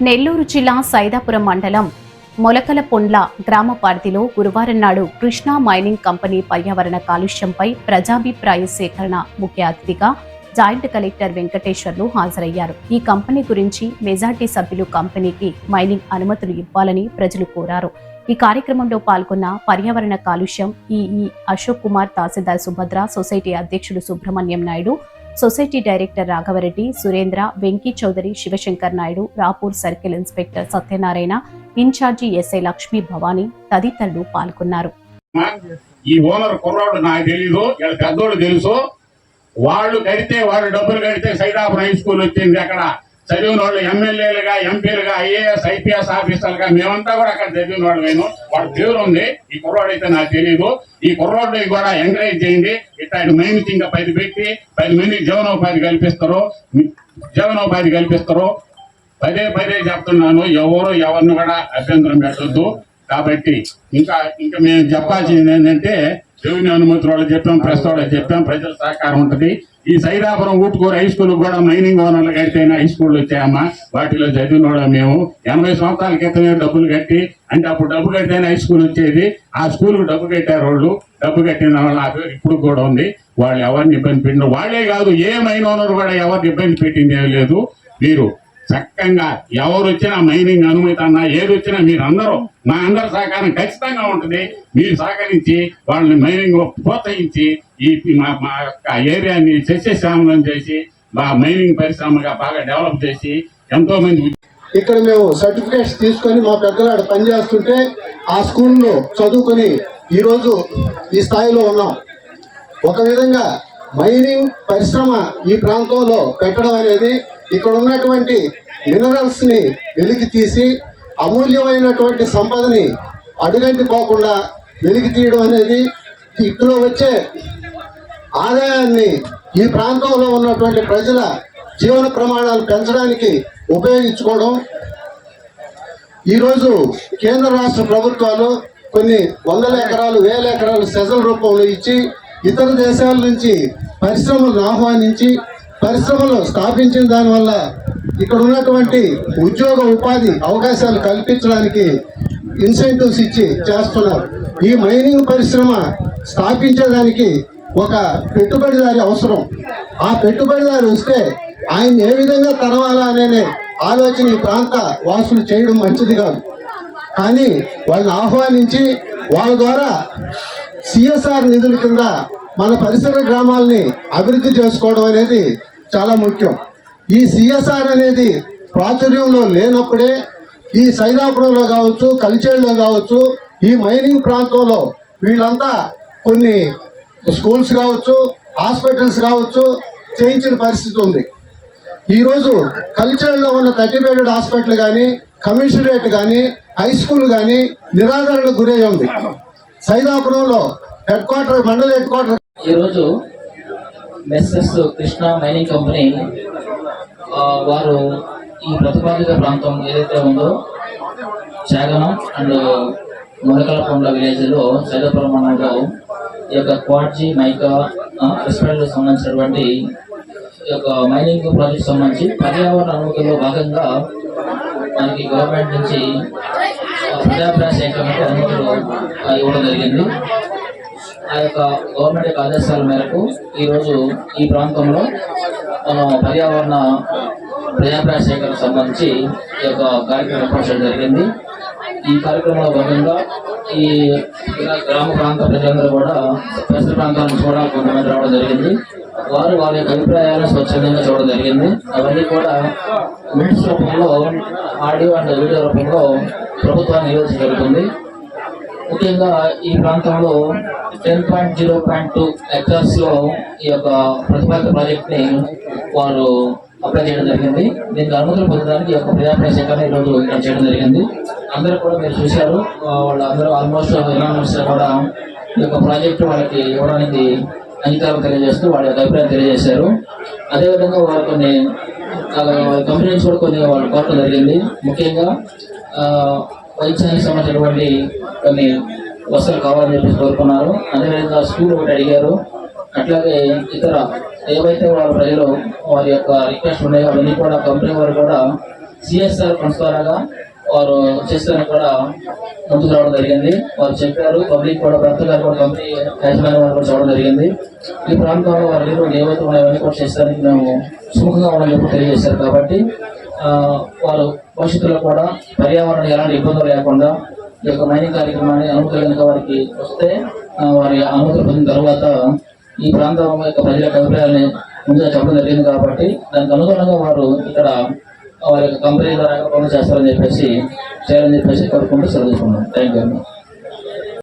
నెల్లూరు జిల్లా సైదాపురం మండలం మొలకలపొండ్ల గ్రామ పరిధిలో గురువారం నాడు కృష్ణా మైనింగ్ కంపెనీ పర్యావరణ కాలుష్యంపై ప్రజాభిప్రాయ సేకరణ ముఖ్య అతిథిగా జాయింట్ కలెక్టర్ వెంకటేశ్వర్లు హాజరయ్యారు. ఈ కంపెనీ గురించి మెజార్టీ సభ్యులు కంపెనీకి మైనింగ్ అనుమతులు ఇవ్వాలని ప్రజలు కోరారు. ఈ కార్యక్రమంలో పాల్గొన్న పర్యావరణ కాలుష్యం ఈఈ అశోక్ కుమార్, తహసీల్దార్ సుభద్ర, సొసైటీ అధ్యక్షుడు Subrahmanyam Naidu, society director Raghavareddy, Surendra, Venky Chowdary, Sivashankar Naidu, Rapur circle inspector Satyanarayana, incharge SI Lakshmi Bhavani తదితరులు పాల్గొన్నారు. ఈ ఓనర్ కుర్రాడు నాకు తెలీదు, పెద్దోళ్ళు తెలుసు. వాళ్ళు కడితే వాళ్ళు డబ్బులు కడితే సైదాపురం హై స్కూల్ వచ్చింది. అక్కడ చదివిన వాళ్ళు ఎమ్మెల్యేలుగా, ఎంపీలుగా, ఐఏఎస్, ఐపీఎస్ ఆఫీసర్లుగా మేమంతా కూడా అక్కడ చదివిన వాళ్ళు. వాడు పేరు ఉంది. ఈ కుర్రాడు అయితే నాకు తెలియదు. ఈ కుర్రాడు కూడా ఎంకరేజ్ చేయండి. ఇట్లాంటి మైనింగ్ ఇంకా 10 పెట్టి 10 మందికి జీవనోపాధి కల్పిస్తారు. పదే చెప్తున్నాను, ఎవరిని కూడా అభ్యంతరం పెట్టద్దు. కాబట్టి ఇంకా మేము చెప్పాల్సింది ఏంటంటే, రెవెన్యూ అనుమతులు వాళ్ళు చెప్పాం, ప్రెస్ వాళ్ళకి చెప్పాం, ప్రజల సహకారం ఉంటుంది. ఈ సైదాపురం ఊటుకూరు హై స్కూల్ కూడా మైనింగ్ ఓనర్లు కడితేనే హై స్కూల్ వచ్చాయమ్మా. వాటిలో చదివిన వాళ్ళ మేము 80 సంవత్సరాల క్రితమే డబ్బులు కట్టి, అంటే అప్పుడు డబ్బు కడితేనే హై స్కూల్ వచ్చేది. ఆ స్కూల్కి డబ్బు కట్టారు వాళ్ళు. డబ్బు కట్టిన వాళ్ళ పేరు ఇప్పుడు కూడా ఉంది. వాళ్ళు ఎవరిని ఇబ్బంది పెట్టిన వాళ్ళే కాదు, ఏ మైన్ ఓనర్ కూడా ఎవరిని ఇబ్బంది పెట్టింది ఏం లేదు. మీరు చక్కగా ఎవరు వచ్చినా మైనింగ్ అనుమతి అన్నా ఏది వచ్చినా మీరు అందరూ, మా అందరి సహకారం ఖచ్చితంగా ఉంటుంది. మీరు సహకరించి వాళ్ళని మైనింగ్ ప్రోత్సహించి మా యొక్క ఏరియాని సస్యశ్యామలం చేసి మైనింగ్ పరిశ్రమగా బాగా డెవలప్ చేసి ఎంతో మంది ఇక్కడ మేము సర్టిఫికేట్స్ తీసుకొని మా పెద్దలాడు పనిచేస్తుంటే ఆ స్కూల్లో చదువుకొని ఈరోజు ఈ స్థాయిలో ఉన్నాం. ఒక విధంగా మైనింగ్ పరిశ్రమ ఈ ప్రాంతంలో పెట్టడం అనేది ఇక్కడ ఉన్నటువంటి మినరల్స్ ని వెలికి తీసి అమూల్యమైనటువంటి సంపదని అడుగంటి పోకుండా వెలికి తీయడం అనేది, ఇక్కడ వచ్చే ఆదాయాన్ని ఈ ప్రాంతంలో ఉన్నటువంటి ప్రజల జీవన ప్రమాణాలు పెంచడానికి ఉపయోగించుకోవడం. ఈరోజు కేంద్ర రాష్ట్ర ప్రభుత్వాలు కొన్ని 100 ఎకరాలు 1000 ఎకరాలు సెజల్ రూపంలో ఇచ్చి ఇతర దేశాల నుంచి పరిశ్రమలను ఆహ్వానించి పరిశ్రమలు స్థాపించిన దానివల్ల ఇక్కడ ఉన్నటువంటి ఉద్యోగ ఉపాధి అవకాశాలు కల్పించడానికి ఇన్సెంటివ్స్ ఇచ్చి చేస్తున్నారు. ఈ మైనింగ్ పరిశ్రమ స్థాపించేదానికి ఒక పెట్టుబడిదారి అవసరం. ఆ పెట్టుబడిదారి వస్తే ఆయన ఏ విధంగా తరవాలా అనే ఆలోచన ఈ ప్రాంత వాసులు చేయడం మంచిది కాదు. కానీ వాళ్ళని ఆహ్వానించి వాళ్ళ ద్వారా సిఎస్ఆర్ నిధుల కింద మన పరిసర గ్రామాలని అభివృద్ధి చేసుకోవడం అనేది చాలా ముఖ్యం. ఈ సిఎస్ఆర్ అనేది ప్రాచుర్యంలో లేనప్పుడే ఈ సైదాపురంలో కావచ్చు, కలిచేడులో కావచ్చు, ఈ మైనింగ్ ప్రాంతంలో వీళ్ళంతా కొన్ని స్కూల్స్ కావచ్చు, హాస్పిటల్స్ కావచ్చు చేయించిన పరిస్థితి ఉంది. ఈరోజు కలిచేడులో ఉన్న 30 బెడెడ్ హాస్పిటల్ కానీ, కమిషనరేట్ కానీ, హై స్కూల్ కానీ నిరాదరణకు గురై ఉంది. సైదాపురంలో మండల హెడ్ క్వార్టర్ ఈరోజు మెస్సెస్ కృష్ణా మైనింగ్ కంపెనీ వారు ఈ ప్రతిపాదిత ప్రాంతం ఏదైతే ఉందో చాగనం అండ్ మొలకలపొండ్ల విలేజ్లో సైదాపురం మండలంలో ఈ యొక్క క్వాడ్జీ మైకా హాస్పిటల్కి సంబంధించినటువంటి ఈ యొక్క మైనింగ్ ప్రాజెక్ట్ సంబంధించి పర్యావరణ అనుమతుల్లో భాగంగా మనకి గవర్నమెంట్ నుంచి ప్రజాభిప్రాయ సేకరణకు అనుమతులు ఇవ్వడం జరిగింది. ఆ యొక్క గవర్నమెంట్ యొక్క ఆదేశాల మేరకు ఈరోజు ఈ ప్రాంతంలో మనం పర్యావరణ ప్రజాభిప్రాయ సేకరణకు సంబంధించి ఈ యొక్క కార్యక్రమం ఏర్పాటు చేయడం జరిగింది. ఈ కార్యక్రమంలో భాగంగా ఈ గ్రామ ప్రాంత ప్రజలందరూ కూడా పరిసర ప్రాంతాలను చూడాలి కొంతమంది రావడం జరిగింది. వారి యొక్క అభిప్రాయాలను స్వచ్ఛందంగా చూడడం జరిగింది. అవన్నీ కూడా మినిట్స్ రూపంలో, ఆడియో అండ్ వీడియో రూపంలో ప్రభుత్వాన్ని నివేదించడం జరుగుతుంది. ముఖ్యంగా ఈ ప్రాంతంలో 10.0.2 ఎకర్స్ లో ఈ యొక్క ప్రతిపాదిత ప్రాజెక్ట్ ని వారు అప్లై చేయడం జరిగింది. దీనికి అనుమతులు పొందడానికి ఈ యొక్క ప్రజాభిప్రాయ సేకరణ ఈరోజు ఇక్కడ చేయడం జరిగింది. అందరూ కూడా మీరు చూశారు, వాళ్ళందరూ ఆల్మోస్ట్ ఎనానిమస్ కూడా ఈ యొక్క ప్రాజెక్టు వాళ్ళకి ఇవ్వడానికి అంగీకారం తెలియజేస్తూ వాళ్ళ యొక్క అభిప్రాయం తెలియజేశారు. అదేవిధంగా వారు కొన్ని కంపెనీ నుంచి కూడా కొన్ని వాళ్ళు కోరడం జరిగింది. ముఖ్యంగా వైద్యానికి సంబంధించినటువంటి కొన్ని వసతులు కావాలని చెప్పి కోరుకున్నారు. అదేవిధంగా స్కూల్ ఒకటి అడిగారు. అట్లాగే ఇతర ఏవైతే వాళ్ళ ప్రజలు వారి యొక్క రిక్వెస్ట్ ఉన్నాయో అవన్నీ కూడా కంపెనీ వారు కూడా సిఎస్ఆర్ ఫండ్స్ ద్వారా వారు చేస్తారని కూడా ముందుకు రావడం జరిగింది. వారు చెప్పారు, పబ్లిక్ కూడా భర్త గారు కూడా కంపెనీ యాజమాన్యం వారు కూడా చూడడం జరిగింది. ఈ ప్రాంతంలో వారు ఏవైతే ఉన్నాయో కూడా చేస్తానికి మేము సుముఖంగా ఉండాలని చెప్పి తెలియజేశారు. కాబట్టి వారు భవిష్యత్తులో కూడా పర్యావరణం ఎలాంటి ఇబ్బందులు లేకుండా ఈ యొక్క మైనింగ్ కార్యక్రమాన్ని అనుమతులు కనుక వారికి వస్తే వారి అనుమతులు పొందిన తర్వాత ఈ ప్రాంతం యొక్క ప్రజల యొక్క అభిప్రాయాన్ని ముందుగా చెప్పడం జరిగింది. కాబట్టి దానికి అనుగుణంగా వారు ఇక్కడ వారి యొక్క కంపెనీ ద్వారా పనులు చేస్తారని చెప్పేసి చేయాలని చెప్పేసి కోరుకుంటూ సెలవు తీసుకున్నాం. Thank you.